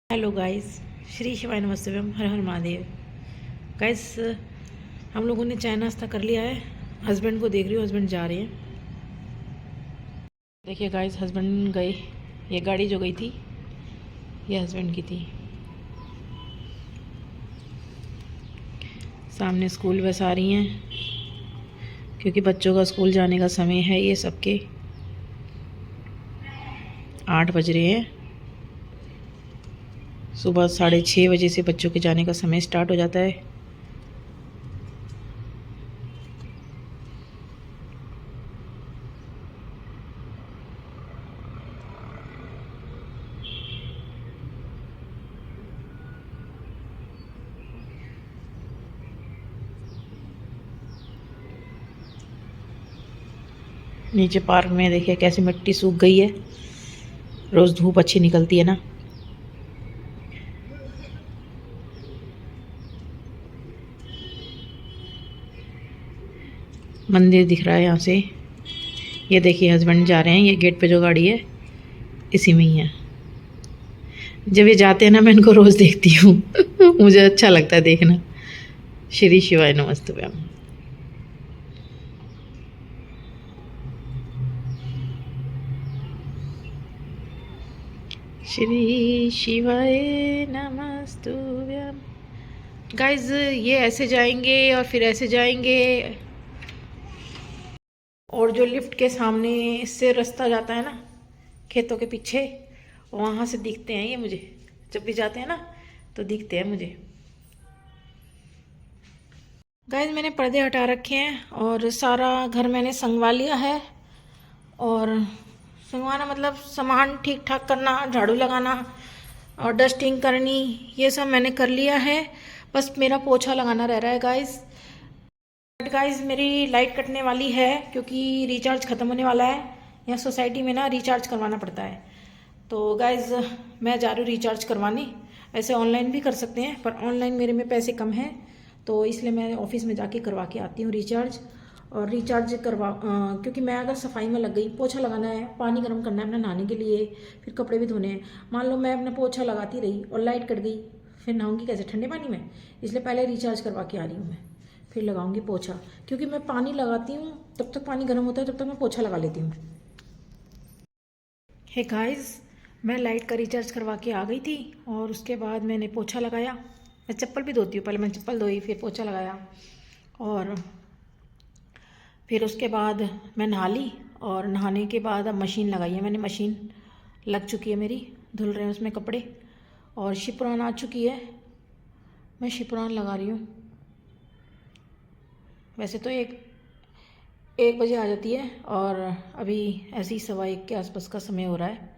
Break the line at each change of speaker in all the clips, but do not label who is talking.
Hello guys, Shri शिवाय नमस्तुभ्यम, हर हर Mahadev. Guys, हम लोगों ने चाय नाश्ता कर लिया है। हस्बैंड को देख रही हूँ, हस्बैंड जा रहे हैं। देखिए गाइस, हस्बैंड गए। ये गाड़ी जो गई थी ये हस्बैंड की थी। सामने स्कूल बस आ रही हैं क्योंकि बच्चों का स्कूल जाने का समय है। ये सबके 8 बज रहे हैं। सुबह 6:30 बजे से बच्चों के जाने का समय स्टार्ट हो जाता है। नीचे पार्क में देखिए कैसी मिट्टी सूख गई है। रोज़ धूप अच्छी निकलती है ना। मंदिर दिख रहा है यहाँ से। ये देखिए हस्बैंड जा रहे हैं। ये गेट पे जो गाड़ी है इसी में ही है। जब ये जाते हैं ना, मैं इनको रोज़ देखती हूँ। मुझे अच्छा लगता है देखना। श्री शिवाय नमस्तुभ्यम। श्री शिवाय नमस्तुभ्यम। गाइज, ये ऐसे जाएंगे और फिर ऐसे जाएंगे, और जो लिफ्ट के सामने से रास्ता जाता है ना खेतों के पीछे, वहाँ से दिखते हैं ये मुझे। जब भी जाते हैं ना तो दिखते हैं मुझे। गाइज, मैंने पर्दे हटा रखे हैं और सारा घर मैंने संगवा लिया है। और संगवाना मतलब सामान ठीक ठाक करना, झाड़ू लगाना और डस्टिंग करनी, ये सब मैंने कर लिया है। बस मेरा पोछा लगाना रह रहा है गाइज। बट गाइज, मेरी लाइट कटने वाली है क्योंकि रिचार्ज ख़त्म होने वाला है। यहाँ सोसाइटी में ना रिचार्ज करवाना पड़ता है। तो गाइज, मैं जा रही हूँ रिचार्ज करवाने। ऐसे ऑनलाइन भी कर सकते हैं पर ऑनलाइन मेरे में पैसे कम हैं, तो इसलिए मैं ऑफिस में जाके करवा के आती हूँ रिचार्ज। और रिचार्ज क्योंकि मैं अगर सफाई में लग गई, पोछा लगाना है, पानी गर्म करना है अपना नहाने के लिए, फिर कपड़े भी धोने हैं। मान लो मैं अपना पोछा लगाती रही और लाइट कट गई, फिर नहाऊंगी कैसे ठंडे पानी में? इसलिए पहले रिचार्ज करवा के आ रही हूँ मैं, फिर लगाऊंगी पोछा। क्योंकि मैं पानी लगाती हूँ, तब तक पानी गर्म होता है, तब तक मैं पोछा लगा लेती हूँ। हे गाइस, मैं लाइट का रिचार्ज करवा के आ गई थी और उसके बाद मैंने पोछा लगाया। मैं चप्पल भी धोती हूँ, पहले मैंने चप्पल धोई फिर पोछा लगाया। और फिर उसके बाद मैं नहा ली और नहाने के बाद अब मशीन लगाई है मैंने। मशीन लग चुकी है मेरी, धुल रहे हैं उसमें कपड़े। और शिपरान आ चुकी है, मैं शिपरान लगा रही हूँ। वैसे तो एक बजे आ जाती है और अभी ऐसे ही 1:15 के आसपास का समय हो रहा है।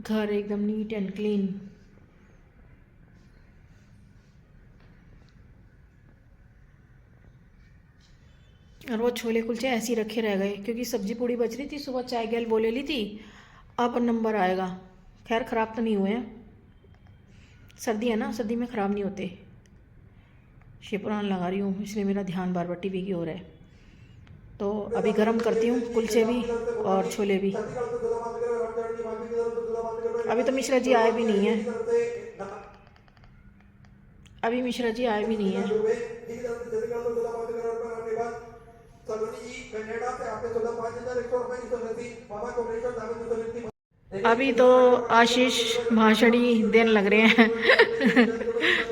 घर एकदम नीट एंड क्लीन। और वो छोले कुलचे ऐसे ही रखे रह गए क्योंकि सब्जी पूड़ी बच रही थी। सुबह चाय गैल बोले ली थी, अब नंबर आएगा। खैर ख़राब तो नहीं हुए हैं, सर्दी है ना, सर्दी में ख़राब नहीं होते। शिपरान लगा रही हूँ इसलिए मेरा ध्यान बार बार टीवी की ओर है। तो अभी गर्म करती हूँ कुलचे भी और छोले भी। अभी तो मिश्रा जी आए भी नहीं है। अभी मिश्रा जी आए भी नहीं है। अभी तो आशीष भाषणी देने लग रहे हैं।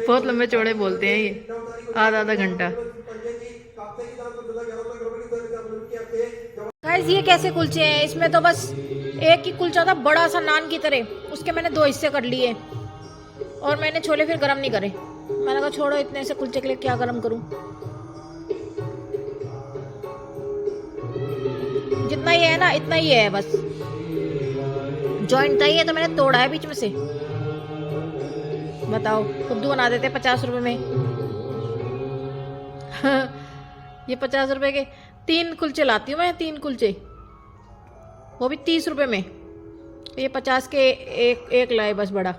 बहुत लंबे चौड़े बोलते हैं ये, आधा आधा घंटा। गाइस, ये कैसे कुलचे हैं? इसमें तो बस एक ही कुलचा था बड़ा सा नान की तरह, उसके मैंने 2 हिस्से कर लिए और मैंने छोले फिर गरम नहीं करे। मैंने कहा छोड़ो, इतने से कुलचे के लिए क्या गरम करूं। जितना ये है ना इतना ही है बस। जॉइंट था ये तो मैंने तोड़ा है बीच में से। बताओ, खुद्दू बना देते 50 रुपए में। ये 50 रुपए के 3 कुलचे लाती हूँ मैं, 3 कुलचे, वो भी 30 रुपए में। ये 50 के एक एक लाए बस बड़ा।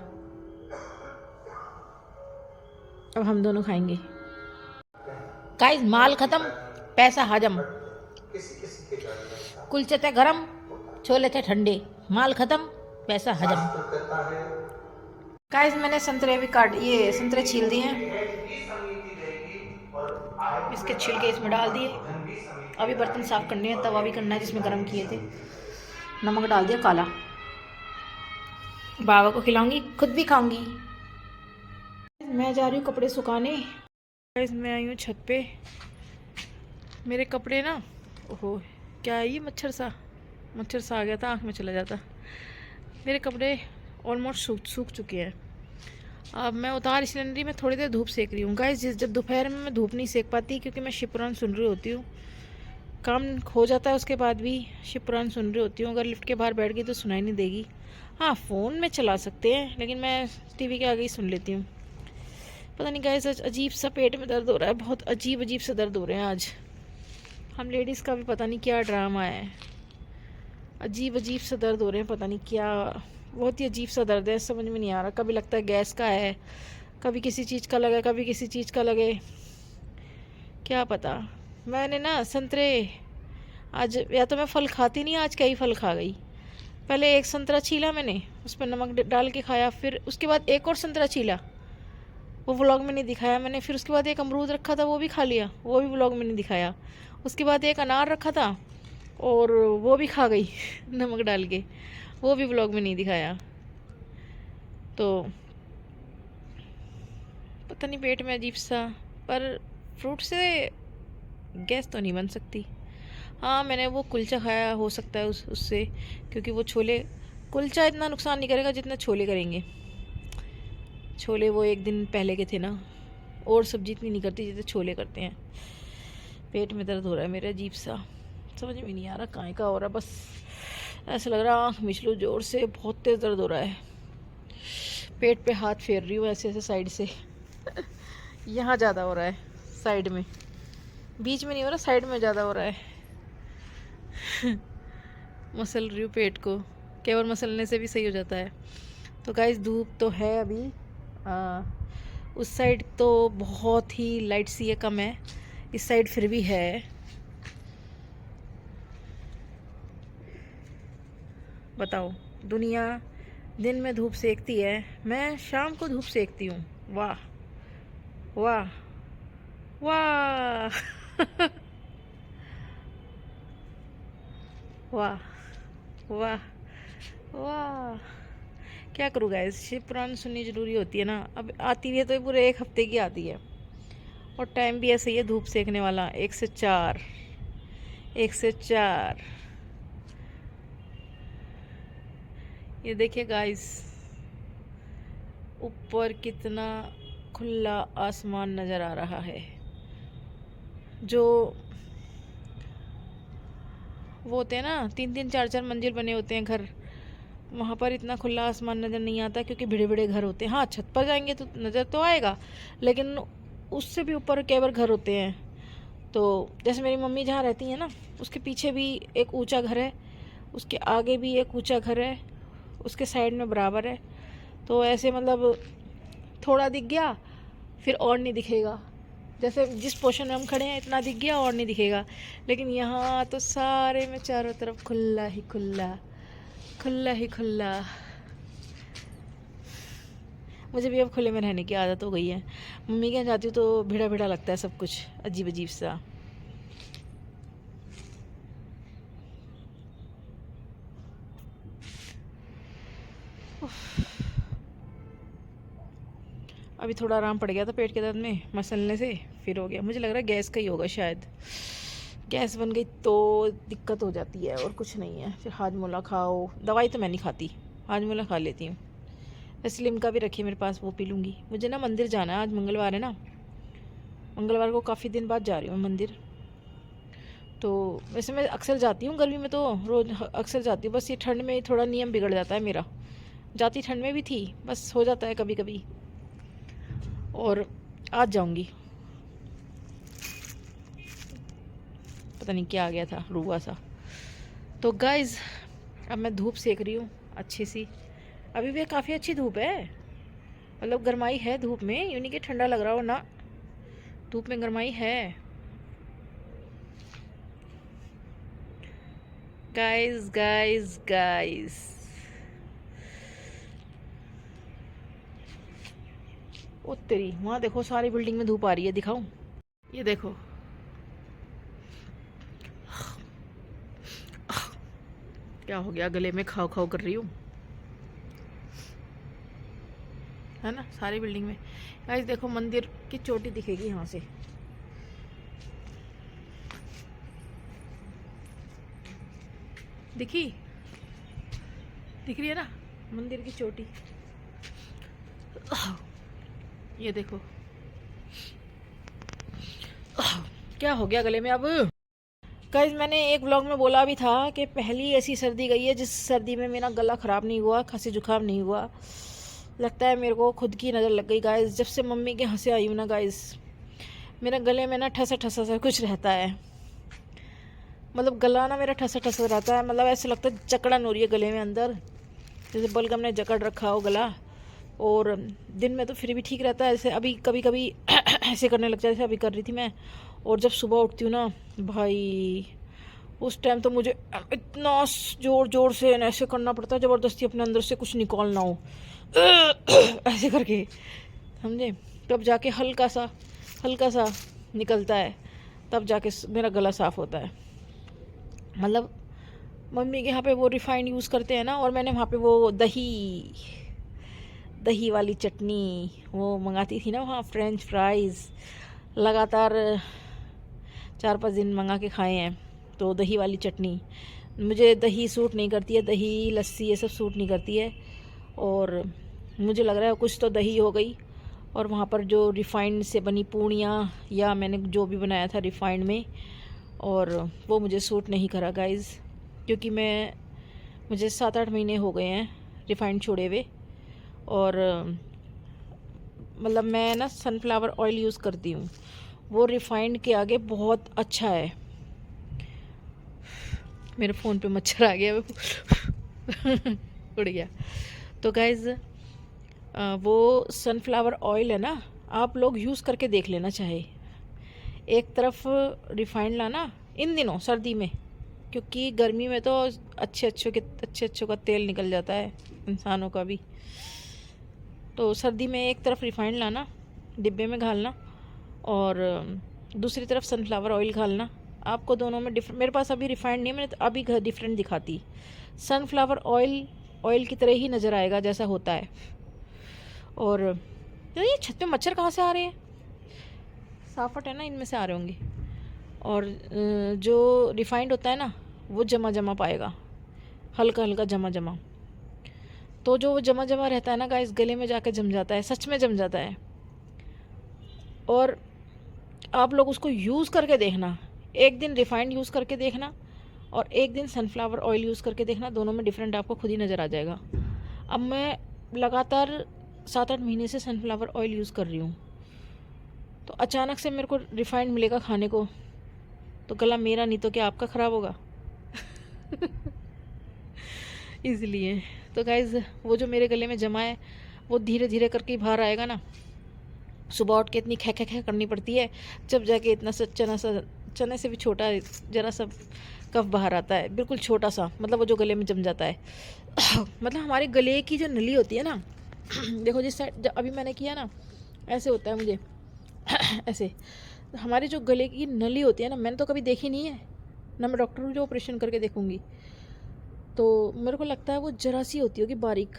अब हम दोनों खाएंगे। गाइस, माल खत्म, पैसा हजम। कुलचे थे गरम, छोले थे ठंडे, माल खत्म, पैसा हजम। गाइस मैंने संतरे भी ये संतरे छील दिए हैं, इसके छिलके इसमें डाल दिए। अभी बर्तन साफ करने हैं, तवा भी करना है जिसमें गरम किए थे। नमक डाल दिया काला। बाबा को खिलाऊंगी, खुद भी खाऊंगी। मैं जा रही हूँ कपड़े सुखाने। गाइस मैं आई हूँ छत पे। मेरे कपड़े ना, ओहो क्या है ये, मच्छर सा आ गया था, आँख में चला जाता। मेरे कपड़े ऑलमोस्ट सूख चुके हैं। अब मैं उतार इसलिए नहीं रही, मैं थोड़ी देर धूप सेक रही हूँ। गाइस जब दोपहर में मैं धूप नहीं सेक पाती क्योंकि मैं शिवपुराण सुन रही होती हूँ। काम हो जाता है उसके बाद भी शिवपुराण सुन रही होती हूँ। अगर लिफ्ट के बाहर बैठ गई तो सुनाई नहीं देगी। हाँ फ़ोन में चला सकते हैं, लेकिन मैं टीवी के आगे ही सुन लेती हूँ। पता नहीं गाइस आज अजीब सा पेट में दर्द हो रहा है, बहुत अजीब से दर्द हो रहे हैं आज। हम लेडीज़ का भी पता नहीं क्या ड्रामा है, अजीब सा दर्द हो रहे हैं, पता नहीं क्या, बहुत ही अजीब सा दर्द है, समझ में नहीं आ रहा। कभी लगता है गैस का है, कभी किसी चीज़ का लगे, कभी किसी चीज़ का लगे, क्या पता। मैंने ना संतरे आज, या तो मैं फल खाती नहीं, आज कई फल खा गई। पहले एक संतरा छीला मैंने, उस पर नमक डाल के खाया, फिर उसके बाद एक और संतरा छीला, वो व्लॉग में नहीं दिखाया मैंने। फिर उसके बाद एक अमरूद रखा था, वो भी खा लिया, वो भी व्लॉग में नहीं दिखाया। उसके बाद एक अनार रखा था और वो भी खा गई नमक डाल के, वो भी व्लॉग में नहीं दिखाया। तो पता नहीं पेट में अजीब सा, पर फ्रूट से गैस तो नहीं बन सकती। हाँ मैंने वो कुलचा खाया, हो सकता है उससे, क्योंकि वो छोले, कुलचा इतना नुकसान नहीं करेगा जितना छोले करेंगे। छोले वो एक दिन पहले के थे ना, और सब्जी इतनी नहीं करती जितने छोले करते हैं। पेट में दर्द हो रहा है मेरा अजीब सा, समझ में नहीं आ रहा कहाँ का हो रहा है। बस ऐसा लग रहा है आँख मिचलू जोर से, बहुत तेज़ दर्द हो रहा है। पेट पे हाथ फेर रही हूँ ऐसे साइड से यहाँ ज़्यादा हो रहा है, साइड में, बीच में नहीं हो रहा, साइड में ज़्यादा हो रहा है मसल रही हूँ पेट को, केवल मसलने से भी सही हो जाता है। तो गाइस धूप तो है अभी, उस साइड तो बहुत ही लाइट सी है, कम है, इस साइड फिर भी है। बताओ, दुनिया दिन में धूप सेकती है, मैं शाम को धूप सेकती हूँ। वाह वाह वाह वाह वाह वाह। क्या करूँ गाइस, शिवपुराण सुननी ज़रूरी होती है ना। अब आती है तो पूरे एक हफ्ते की आती है, और टाइम भी ऐसे ही है धूप सेकने वाला, 1 से 4, 1 से 4। ये देखिए गाइस, ऊपर कितना खुला आसमान नज़र आ रहा है। जो वो होते हैं ना, 3-3 4-4 मंजिल बने होते हैं घर, वहाँ पर इतना खुला आसमान नज़र नहीं आता क्योंकि बड़े बड़े घर होते हैं। हाँ छत पर जाएंगे तो नज़र तो आएगा, लेकिन उससे भी ऊपर केवल घर होते हैं। तो जैसे मेरी मम्मी जहाँ रहती है ना, उसके पीछे भी एक ऊंचा घर है, उसके आगे भी एक ऊंचा घर है, उसके साइड में बराबर है। तो ऐसे मतलब थोड़ा दिख गया फिर और नहीं दिखेगा, जैसे जिस पोर्शन में हम खड़े हैं इतना दिख गया और नहीं दिखेगा। लेकिन यहाँ तो सारे में चारों तरफ खुला ही खुला, खुला ही खुला। मुझे भी अब खुले में रहने की आदत हो गई है। मम्मी के यहाँ जाती हूँ तो भिड़ा भिड़ा लगता है सब कुछ, अजीब अजीब सा। अभी थोड़ा आराम पड़ गया था पेट के दर्द में, मसलने से फिर हो गया। मुझे लग रहा है गैस का ही होगा शायद, गैस बन गई तो दिक्कत हो जाती है और कुछ नहीं है। फिर हाजमोला खाओ, दवाई तो मैं नहीं खाती, हाजमोला खा लेती हूँ। वैसे लिम्का भी रखी है मेरे पास, वो पी लूँगी। मुझे ना मंदिर जाना है, आज मंगलवार है ना, मंगलवार को काफ़ी दिन बाद जा रही हूँ मंदिर। तो वैसे मैं अक्सर जाती हूँ गर्मी में, तो रोज़ अक्सर जाती हूँ, बस ये ठंड में थोड़ा नियम बिगड़ जाता है मेरा। जाती ठंड में भी थी, बस हो जाता है कभी कभी, और आज जाऊँगी। पता नहीं क्या आ गया था, रुआ सा। तो गाइज़ अब मैं धूप सेक रही हूँ अच्छी सी, अभी भी काफ़ी अच्छी धूप है, मतलब गर्माई है धूप में, यूँ नहीं कि ठंडा लग रहा हो ना, धूप में गर्माई है। गाइस गाइस गाइस, ओ तेरी, वहाँ देखो सारी बिल्डिंग में धूप आ रही है, दिखाऊं? ये देखो, क्या हो गया, गले में खाओ खाओ कर रही हूँ, है ना, सारी बिल्डिंग में। गाइस देखो, मंदिर की चोटी दिखेगी यहाँ से, दिखी? दिख रही है ना मंदिर की चोटी? ये देखो, क्या हो गया गले में अब? गाइस मैंने एक व्लॉग में बोला भी था कि पहली ऐसी सर्दी गई है जिस सर्दी में मेरा गला ख़राब नहीं हुआ, खांसी जुकाम नहीं हुआ। लगता है मेरे को खुद की नज़र लग गई गाइस, जब से मम्मी के यहाँ से आई हूँ ना गाइस, मेरा गले में ना ठसा ठसा सा कुछ रहता है। मतलब गला ना मेरा ठसा ठसा रहता है, मतलब ऐसे लगता है जकड़न हो रही है गले में अंदर, जैसे बलगम ने जकड़ रखा हो गला। और दिन में तो फिर भी ठीक रहता है, ऐसे अभी कभी कभी ऐसे करने लग जाए, जैसे अभी कर रही थी मैं। और जब सुबह उठती हूँ ना भाई, उस टाइम तो मुझे इतना जोर जोर से ऐसे करना पड़ता है, ज़बरदस्ती अपने अंदर से कुछ निकालना हो ऐसे करके, समझे? तब जाके हल्का सा निकलता है, तब जाके मेरा गला साफ़ होता है। मतलब मम्मी के यहाँ पे वो रिफाइंड यूज़ करते हैं ना, और मैंने वहाँ पे वो दही वाली चटनी वो मंगाती थी ना वहाँ, फ्रेंच फ्राइज़ लगातार 4-5 दिन मंगा के खाए हैं। तो दही वाली चटनी, मुझे दही सूट नहीं करती है, दही लस्सी ये सब सूट नहीं करती है। और मुझे लग रहा है कुछ तो दही हो गई, और वहाँ पर जो रिफ़ाइंड से बनी पूड़ियाँ या मैंने जो भी बनाया था रिफ़ाइंड में, और वो मुझे सूट नहीं करा गाइज़, क्योंकि मुझे 7-8 महीने हो गए हैं रिफ़ाइंड छोड़े हुए। और मतलब मैं ना सनफ्लावर ऑयल यूज़ करती हूँ, वो रिफ़ाइंड के आगे बहुत अच्छा है। मेरे फ़ोन पे मच्छर आ गया उड़ गया। तो गाइज़ वो सनफ्लावर ऑयल है ना, आप लोग यूज़ करके देख लेना चाहे। एक तरफ रिफ़ाइंड लाना इन दिनों सर्दी में, क्योंकि गर्मी में तो अच्छे अच्छों का तेल निकल जाता है, इंसानों का भी। तो सर्दी में एक तरफ रिफ़ाइंड लाना, डिब्बे में घालना, और दूसरी तरफ सनफ्लावर ऑयल घालना। आपको दोनों में डिफरेंट, मेरे पास अभी रिफ़ाइंड नहीं है, मैंने तो अभी डिफरेंट दिखाती। सनफ्लावर ऑयल की तरह ही नज़र आएगा जैसा होता है। और ये छत पे मच्छर कहाँ से आ रहे हैं? साफट है ना, इनमें से आ रहे होंगे। और जो रिफ़ाइंड होता है ना, वो जमा जमा पाएगा, हल्का हल्का जमा जमा। तो जो वो जमा जमा रहता है ना गाइस, गले में जाके जम जाता है, सच में जम जाता है। और आप लोग उसको यूज़ करके देखना, एक दिन रिफ़ाइंड यूज़ करके देखना और एक दिन सनफ्लावर ऑयल यूज़ करके देखना, दोनों में डिफरेंट आपको खुद ही नज़र आ जाएगा। अब मैं लगातार 7-8 महीने से सनफ्लावर ऑयल यूज़ कर रही हूँ, तो अचानक से मेरे को रिफ़ाइंड मिलेगा खाने को, तो गला मेरा नहीं तो क्या आपका ख़राब होगा? इसलिए तो गाइज़ वो जो मेरे गले में जमा है, वो धीरे धीरे करके ही बाहर आएगा ना। सुबह उठ के इतनी खे खे खे करनी पड़ती है, जब जाके इतना सा चने से भी छोटा जरा सा कफ बाहर आता है, बिल्कुल छोटा सा, मतलब वो जो गले में जम जाता है। मतलब हमारे गले की जो नली होती है ना, देखो जिस साइड अभी मैंने किया ना, ऐसे होता है मुझे ऐसे। हमारे जो गले की नली होती है ना, मैंने तो कभी देखी नहीं है ना, मैं डॉक्टर को जो ऑपरेशन करके देखूंगी, तो मेरे को लगता है वो जरा सी होती होगी बारीक,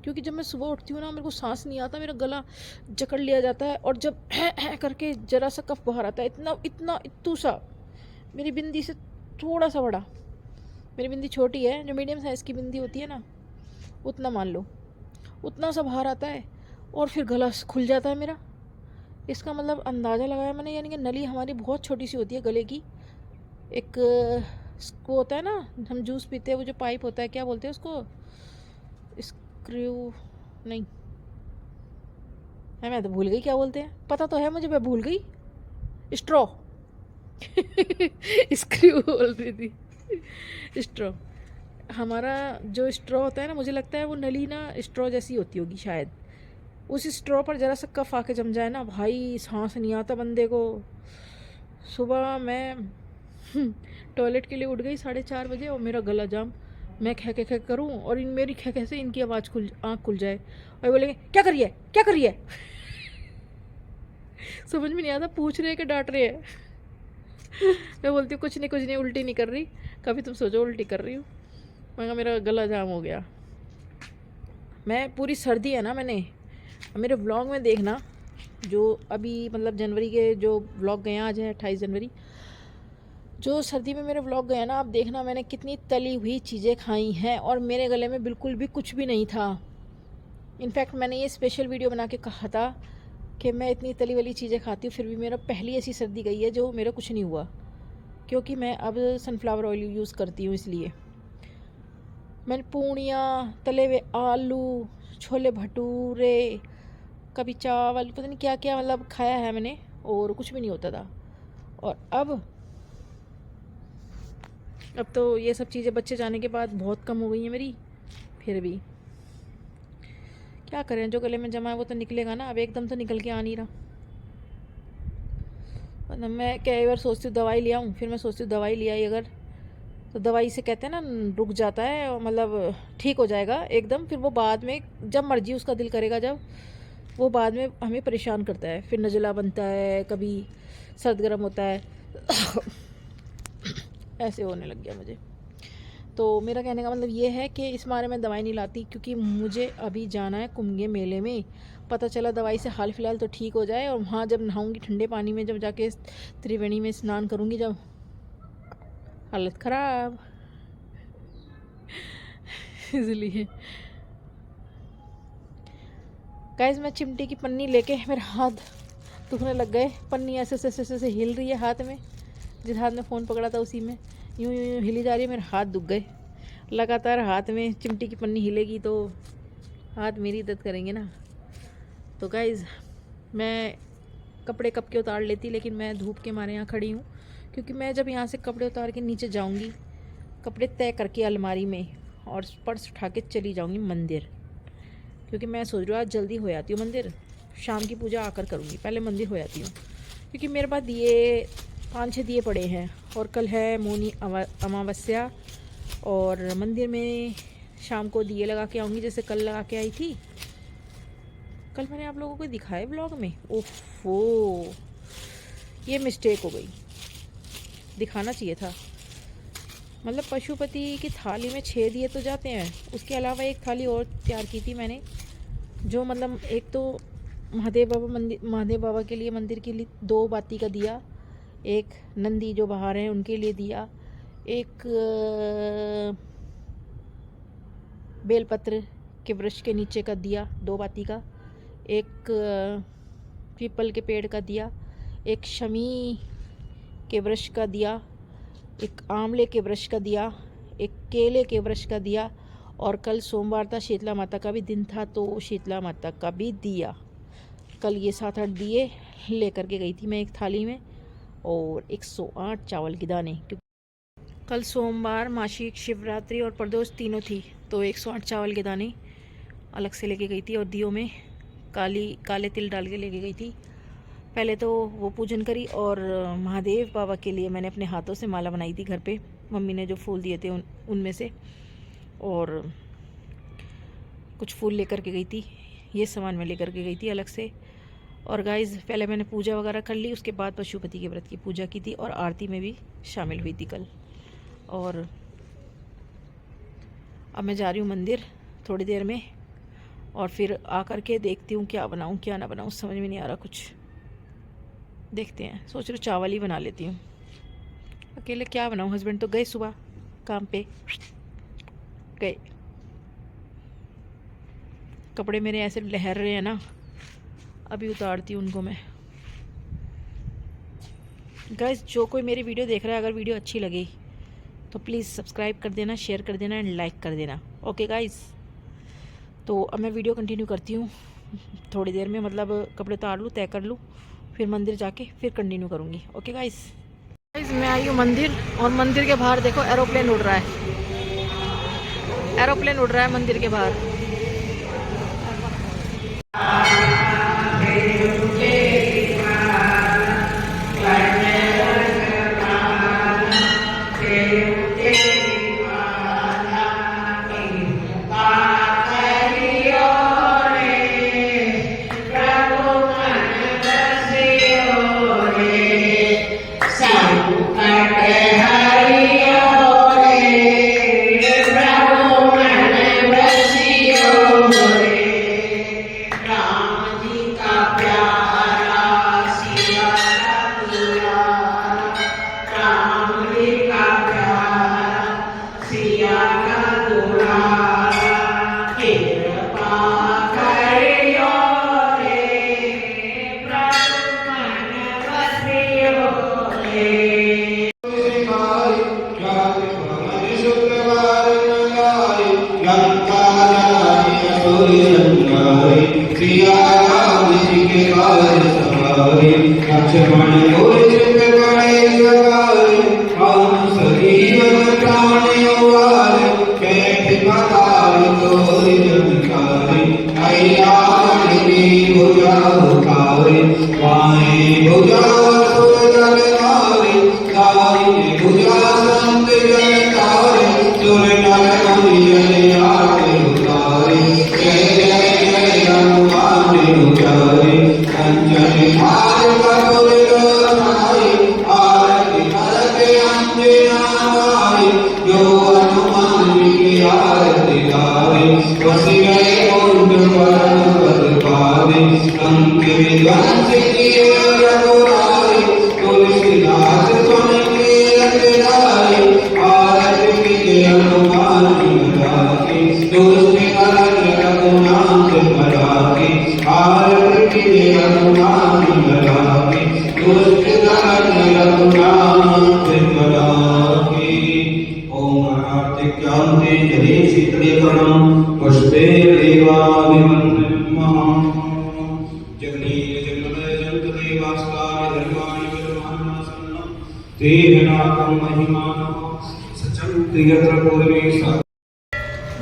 क्योंकि जब मैं सुबह उठती हूँ ना, मेरे को सांस नहीं आता, मेरा गला जकड़ लिया जाता है, और जब करके जरा सा कफ बाहर आता है, इतना इतना इतू सा, मेरी बिंदी से थोड़ा सा बड़ा, मेरी बिंदी छोटी है, जो मीडियम साइज़ की बिंदी होती है ना, उतना मान लो, उतना सा बाहर आता है, और फिर गला खुल जाता है मेरा। इसका मतलब अंदाज़ा लगाया मैंने, यानी कि नली हमारी बहुत छोटी सी होती है गले की। एक वो होता है ना, हम जूस पीते हैं, वो जो पाइप होता है, क्या बोलते हैं उसको? स्क्रू नहीं है, मैं तो भूल गई क्या बोलते हैं, पता तो है मुझे, मैं भूल गई। स्ट्रॉ स्क्रू बोल रही थी, स्ट्रॉ। हमारा जो स्ट्रॉ होता है ना, मुझे लगता है वो नली ना स्ट्रॉ जैसी होती होगी शायद। उस स्ट्रॉ पर ज़रा सा कफ आके जम जाए ना भाई, सांस नहीं आता बंदे को। सुबह मैं टॉयलेट के लिए उठ गई 4:30 बजे और मेरा गला जाम। मैं खै करूँ और इन मेरी खै से इनकी आँख खुल जाए और बोलेंगे क्या करिए क्या करिए। समझ में नहीं आता पूछ रहे हैं कि डांट रहे हैं। मैं बोलती हूँ कुछ नहीं उल्टी नहीं कर रही। कभी तुम सोचो उल्टी कर रही हूँ। मैं मेरा गला जाम हो गया। मैं पूरी सर्दी है ना, मैंने मेरे व्लॉग में देखना जो अभी मतलब जनवरी के जो व्लॉग गए हैं, आज है 28 जनवरी, जो सर्दी में मेरे व्लॉग गए ना, आप देखना मैंने कितनी तली हुई चीज़ें खाई हैं और मेरे गले में बिल्कुल भी कुछ भी नहीं था। इनफैक्ट मैंने ये स्पेशल वीडियो बना के कहा था कि मैं इतनी तली वाली चीज़ें खाती हूँ फिर भी मेरा पहली ऐसी सर्दी गई है जो मेरा कुछ नहीं हुआ, क्योंकि मैं अब सनफ्लावर ऑयल यूज़ करती हूँ। इसलिए मैंने पूड़ियाँ, तले हुए आलू, छोले भटूरे, कभी चावल, पता नहीं क्या क्या मतलब खाया है मैंने और कुछ भी नहीं होता था। और अब तो ये सब चीज़ें बच्चे जाने के बाद बहुत कम हो गई हैं मेरी। फिर भी क्या करें, जो गले में जमा है वो तो निकलेगा ना। अब एकदम तो निकल के आ नहीं रहा। मतलब मैं कई बार सोचती हूँ दवाई ले आऊँ, फिर मैं सोचती हूँ दवाई ले आई अगर तो दवाई से कहते हैं ना रुक जाता है और मतलब ठीक हो जाएगा एकदम, फिर वो बाद में जब मर्जी उसका दिल करेगा जब वो बाद में हमें परेशान करता है। फिर नज़ला बनता है, कभी सर्द गर्म होता है। ऐसे होने लग गया मुझे। तो मेरा कहने का मतलब ये है कि इस बारे में दवाई नहीं लाती, क्योंकि मुझे अभी जाना है कुंभ मेले में। पता चला दवाई से हाल फिलहाल तो ठीक हो जाए और वहाँ जब नहाऊंगी ठंडे पानी में, जब जाके त्रिवेणी में स्नान करूँगी, जब हालत ख़राब। इसलिए गाइस मैं चिमटी की पन्नी लेके मेरे हाथ दुखने लग गए। पन्नी ऐसे ऐसे हिल रही है हाथ में, जिस हाथ में फ़ोन पकड़ा था उसी में यूं हिली जा रही है। मेरे हाथ दुख गए। लगातार हाथ में चिमटी की पन्नी हिलेगी तो हाथ मेरी दर्द करेंगे ना। तो गाइस मैं कपड़े कब के उतार लेती, लेकिन मैं धूप के मारे यहाँ खड़ी हूँ, क्योंकि मैं जब यहाँ से कपड़े उतार के नीचे जाऊँगी, कपड़े तय करके अलमारी में और पर्स उठा के चली जाऊँगी मंदिर, क्योंकि मैं सोच रही हूँ आज जल्दी हो जाती हूँ मंदिर। शाम की पूजा आकर करूँगी, पहले मंदिर हो जाती हूँ, क्योंकि मेरे पास दिए 5-6 दिए पड़े हैं और कल है मौनी अमावस्या और मंदिर में शाम को दिए लगा के आऊँगी, जैसे कल लगा के आई थी। कल मैंने आप लोगों को दिखाया ब्लॉग में। ओफो, ये मिस्टेक हो गई, दिखाना चाहिए था। मतलब पशुपति की थाली में 6 दिए तो जाते हैं, उसके अलावा एक थाली और तैयार की थी मैंने, जो मतलब एक तो महादेव बाबा के लिए मंदिर के लिए 2 बाती का दिया, एक नंदी जो बाहर हैं उनके लिए दिया, एक बेलपत्र के वृक्ष के नीचे का दिया 2 बाती का, एक पीपल के पेड़ का दिया, एक शमी के वृक्ष का दिया, एक आंवले के वृक्ष का दिया, एक केले के वृक्ष का दिया। और कल सोमवार था, शीतला माता का भी दिन था, तो शीतला माता का भी दिया। कल ये 7-8 दिए लेकर के गई थी मैं एक थाली में, और 108 चावल के दाने, क्योंकि कल सोमवार, मासिक, शिवरात्रि और प्रदोष तीनों थी, तो 108 चावल के दाने अलग से लेके गई थी। और दियों में काले तिल डाल के लेके गई थी। पहले तो वो पूजन करी और महादेव बाबा के लिए मैंने अपने हाथों से माला बनाई थी घर पे, मम्मी ने जो फूल दिए थे उनमें से, और कुछ फूल लेकर के गई थी। ये सामान मैं लेकर के गई थी अलग से। और गाइस पहले मैंने पूजा वगैरह कर ली, उसके बाद पशुपति के व्रत की पूजा की थी और आरती में भी शामिल हुई थी कल। और अब मैं जा रही हूँ मंदिर थोड़ी देर में, और फिर आकर के देखती हूँ क्या बनाऊँ क्या ना बनाऊँ, समझ में नहीं आ रहा कुछ। देखते हैं, सोच रही चावल ही बना लेती हूँ। अकेले क्या बनाऊँ, हस्बैंड तो गए सुबह काम पे गए। कपड़े मेरे ऐसे लहर रहे हैं ना, अभी उतारती हूँ उनको मैं। गाइस जो कोई मेरी वीडियो देख रहा है, अगर वीडियो अच्छी लगी तो प्लीज़ सब्सक्राइब कर देना, शेयर कर देना एंड लाइक कर देना। ओके गाइस, तो अब मैं वीडियो कंटिन्यू करती हूँ थोड़ी देर में, मतलब कपड़े उतार लूँ, तय कर लूँ, फिर मंदिर जाके फिर कंटिन्यू करूँगी। ओके गाइस मैं आई हूँ मंदिर, और मंदिर के बाहर देखो एरोप्लेन उड़ रहा है, एरोप्लेन उड़ रहा है मंदिर के बाहर।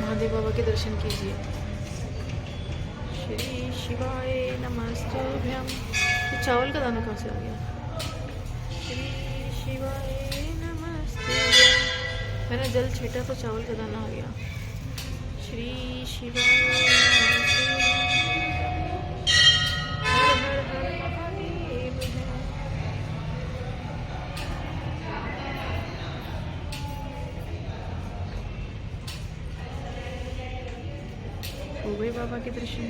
महादेव बाबा के दर्शन कीजिए। श्री शिवाय नमस्तुभ्यं। ये चावल का दाना कहाँ से आ गया? श्री शिवाय नमस्तुभ्यं। मैंने जल छीटा तो चावल का दाना आ गया। श्री शिवाय नमस्तुभ्यं। हर हर हर महादेव है। हो गए बाबा के दर्शन।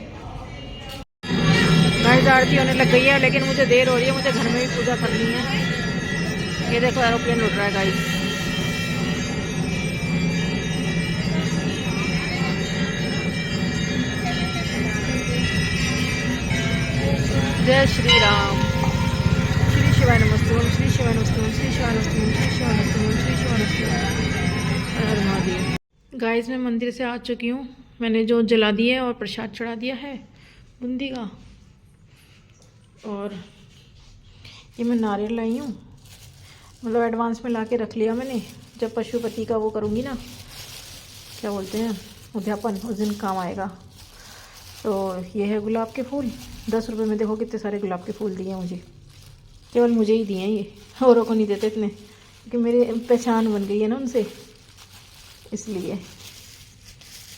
गाइस आरती होने लग गई है, लेकिन मुझे देर हो रही है, मुझे घर में भी पूजा करनी है। ये देखो एरोप्लेन उड़ रहा है गाइस। जय श्री राम। श्री शिवाय नमस्तुभ्यं। श्री शिवाय नमस्तुभ्यं। श्री शिवाय नमस्तुभ्यं। श्री शिवाय नमस्तुभ्यं। श्री शिवाय नमस्तुभ्यं। हर हर महादेव। गाइस मैं मंदिर से आ चुकी हूँ। मैंने जो जला दिया है और प्रसाद चढ़ा दिया है बूंदी का। और ये मैं नारियल लाई हूँ, मतलब एडवांस में ला के रख लिया मैंने। जब पशुपति का वो करूँगी ना, क्या बोलते हैं, उद्यापन, उस दिन काम आएगा। तो ये है गुलाब के फूल। 10 रुपये में देखो कितने सारे गुलाब के फूल दिए मुझे। केवल मुझे ही दिए हैं ये, औरों को नहीं देते इतने, क्योंकि मेरी पहचान बन गई है ना उनसे, इसलिए।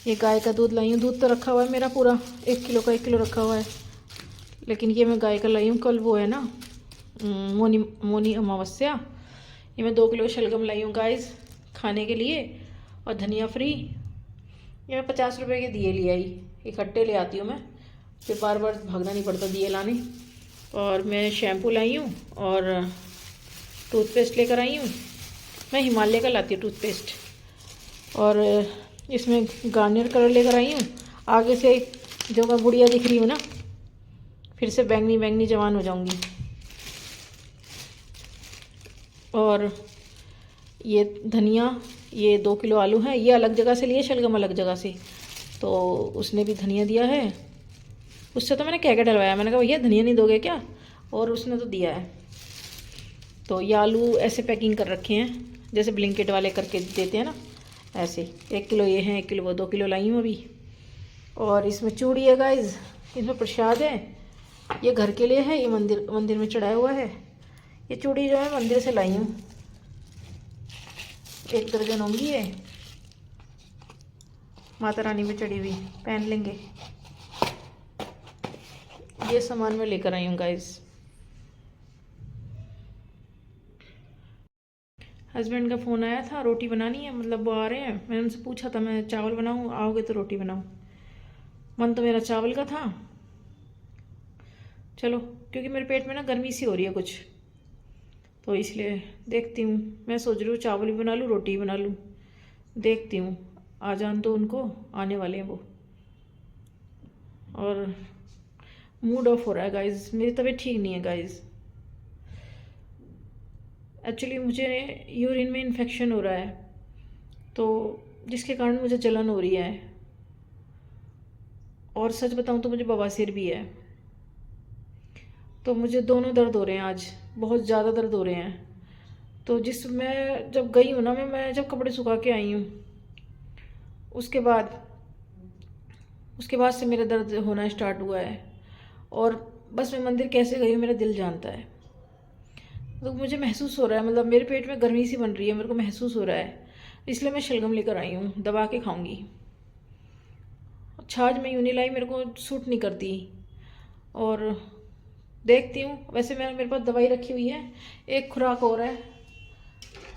ये गाय का दूध लाई हूँ। दूध तो रखा हुआ है मेरा पूरा 1 किलो का, 1 किलो रखा हुआ है। लेकिन ये मैं गाय का लाई हूँ। कल वो है ना मौनी अमावस्या। ये मैं 2 किलो शलगम लाई हूँ गाइस खाने के लिए, और धनिया फ्री। ये मैं 50 रुपये के दिए ले आई। इकट्ठे ले आती हूँ मैं, फिर बार बार भागना नहीं पड़ता दिए लाने। और मैं शैम्पू लाई हूँ और टूथपेस्ट लेकर आई हूँ। मैं हिमालय का लाती हूँ टूथपेस्ट। और इसमें गार्नियर कलर लेकर आई हूँ। आगे से जो मैं बुढ़िया दिख रही हूँ ना, फिर से बैंगनी बैंगनी जवान हो जाऊंगी। और ये धनिया, ये 2 किलो आलू हैं। ये अलग जगह से लिए, शलगम अलग जगह से, तो उसने भी धनिया दिया है। उससे तो मैंने क्या क्या डलवाया, मैंने कहा भैया धनिया नहीं दोगे क्या, और उसने तो दिया है। तो ये आलू ऐसे पैकिंग कर रखे हैं जैसे ब्लिंकेट वाले करके देते हैं ना, ऐसे। 1 किलो ये हैं, 1 किलो वो, 2 किलो लाई हूँ अभी। और इसमें चूड़ी है गाइस, इसमें प्रसाद है। ये घर के लिए है, ये मंदिर में चढ़ाया हुआ है। ये चूड़ी जो है मंदिर से लाई हूँ, 1 दर्जन होंगी ये, माता रानी में चढ़ी हुई, पहन लेंगे। ये सामान मैं लेकर आई हूँ गाइस। हस्बैंड का फ़ोन आया था, रोटी बनानी है, मतलब वो आ रहे हैं। मैंने उनसे पूछा था मैं चावल बनाऊँ, आओगे तो रोटी बनाऊँ। मन तो मेरा चावल का था, चलो, क्योंकि मेरे पेट में ना गर्मी सी हो रही है कुछ, तो इसलिए देखती हूँ। मैं सोच रही हूँ चावल भी बना लूँ, रोटी भी बना लूँ, देखती हूँ। आ जान तो उनको, आने वाले हैं वो। और मूड ऑफ हो रहा है गाइस, मेरी तबीयत ठीक नहीं है गाइस। एक्चुअली मुझे यूरिन में इन्फेक्शन हो रहा है, तो जिसके कारण मुझे जलन हो रही है। और सच बताऊं तो मुझे बवासीर भी है। तो मुझे दोनों दर्द हो रहे हैं आज, बहुत ज़्यादा दर्द हो रहे हैं। तो जिस मैं जब गई हूँ ना, मैं जब कपड़े सुखा के आई हूँ, उसके बाद से मेरा दर्द होना स्टार्ट हुआ है। और बस मैं मंदिर कैसे गई हूँ मेरा दिल जानता है। तो मुझे महसूस हो रहा है, मतलब मेरे पेट में गर्मी सी बन रही है, मेरे को महसूस हो रहा है। इसलिए मैं शलगम लेकर आई हूँ, दबा के खाऊंगी। छाछ में यूं नहीं लाई, मेरे को सूट नहीं करती। और देखती हूँ, वैसे मेरे पास दवाई रखी हुई है, एक खुराक और है।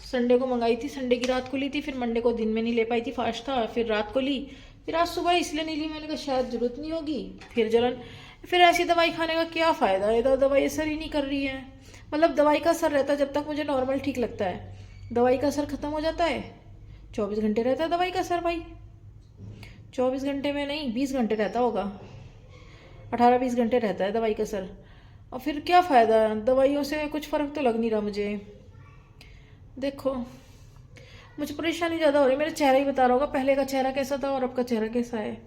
संडे को मंगाई थी, संडे की रात को ली थी, फिर मंडे को दिन में नहीं ले पाई थी, फास्ट था, फिर रात को ली, फिर आज सुबह इसलिए नहीं ली, मैंने कहा शायद ज़रूरत नहीं होगी, फिर जलन। फिर ऐसी दवाई खाने का क्या फ़ायदा है, तो दवाई असर ही नहीं कर रही है। मतलब दवाई का असर रहता है जब तक मुझे नॉर्मल ठीक लगता है, दवाई का असर ख़त्म हो जाता है। 24 घंटे रहता है दवाई का असर भाई, 24 घंटे में नहीं, 20 घंटे रहता होगा, 18-20 घंटे रहता है दवाई का असर। और फिर क्या फ़ायदा, दवाइयों से कुछ फ़र्क तो लग नहीं रहा मुझे। देखो, मुझे परेशानी ज़्यादा हो रही है, मेरा चेहरा ही बता रहा होगा पहले का चेहरा कैसा था और अब का चेहरा कैसा है।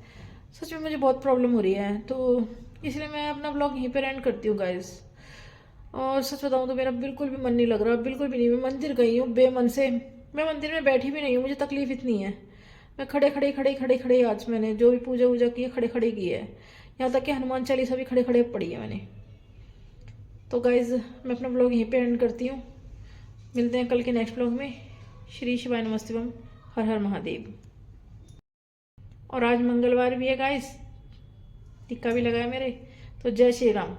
सच में मुझे बहुत प्रॉब्लम हो रही है, तो इसलिए मैं अपना ब्लॉग यहीं पर एंड करती हूँ गाइस। और सच बताऊँ तो मेरा बिल्कुल भी मन नहीं लग रहा, बिल्कुल भी नहीं। मैं मंदिर गई हूँ बेमन से, मैं मंदिर में बैठी भी नहीं हूँ, मुझे तकलीफ इतनी है। मैं खड़े आज मैंने जो भी पूजा वूजा की है खड़े खड़े की है, यहाँ तक कि हनुमान चालीसा भी खड़े खड़े पढ़ी है मैंने। तो गाइज़ मैं अपना ब्लॉग यहीं पे एंड करती हूँ, मिलते हैं कल के नेक्स्ट ब्लॉग में। श्री शिवाय नमस्ते, हर हर महादेव। और आज मंगलवार भी है गाइस, टिक्का भी लगा है मेरे, तो जय श्री राम।